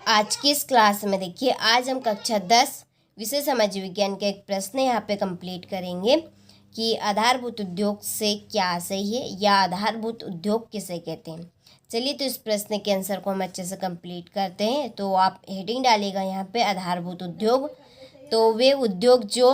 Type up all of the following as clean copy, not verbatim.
आज की इस क्लास में देखिए, आज हम कक्षा 10 विषय समाज विज्ञान का एक प्रश्न यहाँ पे कंप्लीट करेंगे कि आधारभूत उद्योग से क्या सही है या आधारभूत उद्योग किसे कहते हैं। चलिए तो इस प्रश्न के आंसर को हम अच्छे से कंप्लीट करते हैं। तो आप हेडिंग डालेगा यहाँ पे आधारभूत उद्योग। तो वे उद्योग जो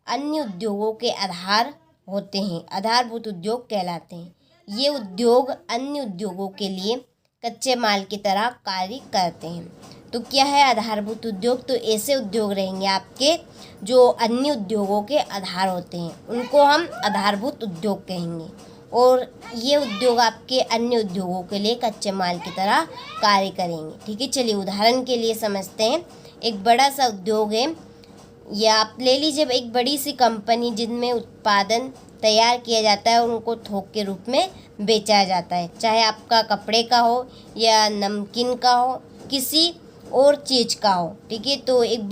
अन्य उद्योगों के आधार होते हैं आधारभूत उद्योग कहलाते हैं। ये उद्योग अन्य उद्योगों के लिए कच्चे माल की तरह कार्य करते हैं। तो क्या है आधारभूत उद्योग? तो ऐसे उद्योग रहेंगे आपके जो अन्य उद्योगों के आधार होते हैं, उनको हम आधारभूत उद्योग कहेंगे। और ये उद्योग आपके अन्य उद्योगों के लिए कच्चे माल की तरह कार्य करेंगे। ठीक है, चलिए उदाहरण के लिए समझते हैं। एक बड़ा सा उद्योग है, या आप ले लीजिए एक बड़ी सी कंपनी जिनमें उत्पादन तैयार किया जाता है और उनको थोक के रूप में बेचा जाता है, चाहे आपका कपड़े का हो या नमकीन का हो, किसी और चीज़ का हो। ठीक है, तो एक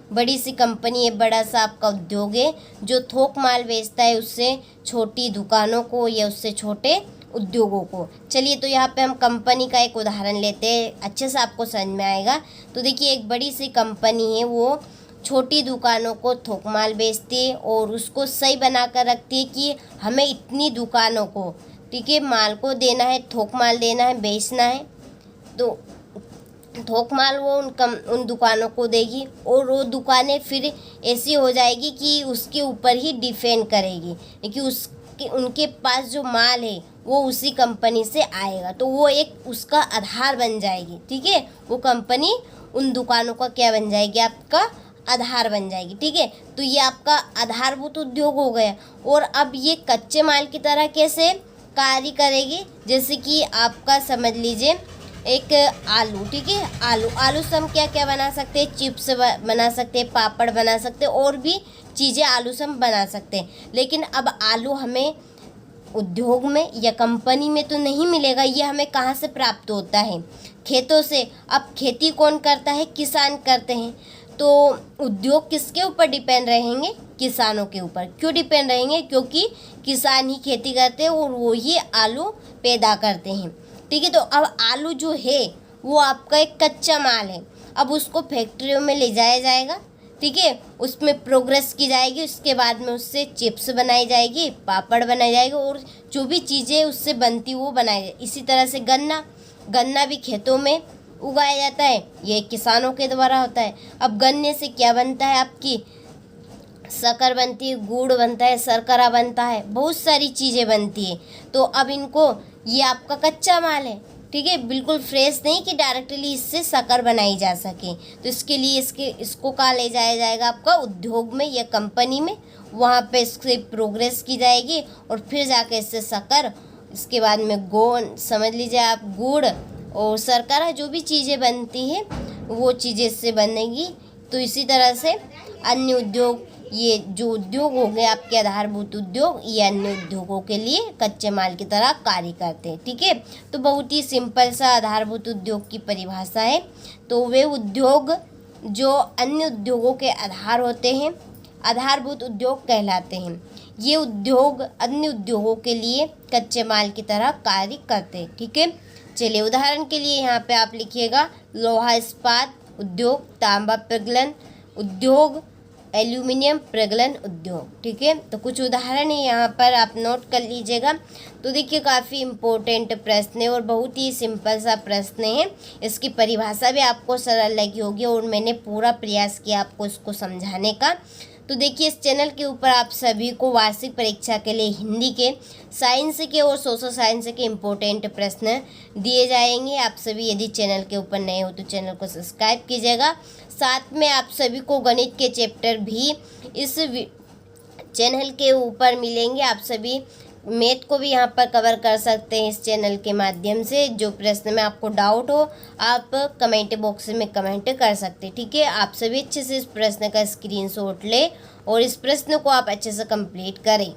बड़ी सी कंपनी है, बड़ा सा आपका उद्योग है जो थोक माल बेचता है, उससे छोटी दुकानों को या उससे छोटे उद्योगों को। चलिए तो यहाँ पे हम कंपनी का एक उदाहरण लेते हैं, अच्छे से आपको समझ में आएगा। तो देखिए एक बड़ी सी कंपनी है, वो छोटी दुकानों को थोक माल बेचती है और उसको सही बना कर रखती है कि हमें इतनी दुकानों को, ठीक है, माल को देना है, थोक माल देना है, बेचना है। तो थोक माल वो उन दुकानों को देगी और वो दुकानें फिर ऐसी हो जाएगी कि उसके ऊपर ही डिपेंड करेगी, क्योंकि उनके पास जो माल है वो उसी कंपनी से आएगा, तो वो एक उसका आधार बन जाएगी। ठीक है, वो कंपनी उन दुकानों का क्या बन जाएगी? आपका आधार बन जाएगी। ठीक है, तो ये आपका आधारभूत उद्योग हो गया। और अब ये कच्चे माल की तरह कैसे कार्य करेगी? जैसे कि आपका समझ लीजिए एक आलू, ठीक है, आलू से हम क्या क्या बना सकते हैं? चिप्स बना सकते हैं, पापड़ बना सकते हैं, और भी चीज़ें आलू से हम बना सकते हैं। लेकिन अब आलू हमें उद्योग में या कंपनी में तो नहीं मिलेगा, ये हमें कहाँ से प्राप्त होता है? खेतों से। अब खेती कौन करता है? किसान करते हैं। तो उद्योग किसके ऊपर डिपेंड रहेंगे? किसानों के ऊपर। क्यों डिपेंड रहेंगे? क्योंकि किसान ही खेती करते हैं और वो ही आलू पैदा करते हैं। ठीक है, तो अब आलू जो है वो आपका एक कच्चा माल है। अब उसको फैक्ट्रियों में ले जाया जाएगा, ठीक है, उसमें प्रोग्रेस की जाएगी, उसके बाद में उससे चिप्स बनाई जाएगी, पापड़ बनाई जाएगी, और जो भी चीज़ें उससे बनती वो बनाई जाएगी। इसी तरह से गन्ना भी खेतों में उगाया जाता है, ये किसानों के द्वारा होता है। अब गन्ने से क्या बनता है? आपकी शक्कर बनती है, गुड़ बनता है, शर्करा बनता है, बहुत सारी चीज़ें बनती है। तो अब इनको, ये आपका कच्चा माल है, ठीक है, बिल्कुल फ्रेश नहीं कि डायरेक्टली इससे शक्कर बनाई जा सके। तो इसके लिए इसको कहाँ ले जाया जाएगा? आपका उद्योग में या कंपनी में, वहाँ पे इससे प्रोग्रेस की जाएगी और फिर जाके इससे शक्कर, इसके बाद में गोंद, समझ लीजिए आप, गुड़ और शर्करा, जो भी चीज़ें बनती हैं वो चीज़ें इससे बनेगी। तो इसी तरह से अन्य उद्योग, ये जो उद्योग हो गए आपके आधारभूत उद्योग, ये अन्य उद्योगों के लिए कच्चे माल की तरह कार्य करते हैं। ठीक है, तो बहुत ही सिंपल सा आधारभूत उद्योग की परिभाषा है। तो वे उद्योग जो अन्य उद्योगों के आधार होते हैं आधारभूत उद्योग कहलाते हैं। ये उद्योग अन्य उद्योगों के लिए कच्चे माल की तरह कार्य करते हैं। ठीक है, चलिए उदाहरण के लिए यहाँ पे आप लिखिएगा लोहा इस्पात उद्योग, तांबा प्रगलन उद्योग, एल्यूमिनियम प्रगलन उद्योग। ठीक है, तो कुछ उदाहरण है यहाँ पर, आप नोट कर लीजिएगा। तो देखिए काफ़ी इम्पोर्टेंट प्रश्न है और बहुत ही सिंपल सा प्रश्न है। इसकी परिभाषा भी आपको सरल लगी होगी और मैंने पूरा प्रयास किया आपको इसको समझाने का। तो देखिए इस चैनल के ऊपर आप सभी को वार्षिक परीक्षा के लिए हिंदी के, साइंस के और सोशल साइंस के इम्पोर्टेंट प्रश्न दिए जाएंगे। आप सभी यदि चैनल के ऊपर नए हो तो चैनल को सब्सक्राइब कीजिएगा। साथ में आप सभी को गणित के चैप्टर भी इस चैनल के ऊपर मिलेंगे। आप सभी मैथ को भी यहाँ पर कवर कर सकते हैं इस चैनल के माध्यम से। जो प्रश्न में आपको डाउट हो आप कमेंट बॉक्स में कमेंट कर सकते हैं। ठीक है, आप सभी अच्छे से इस प्रश्न का स्क्रीनशॉट लें और इस प्रश्न को आप अच्छे से कंप्लीट करें।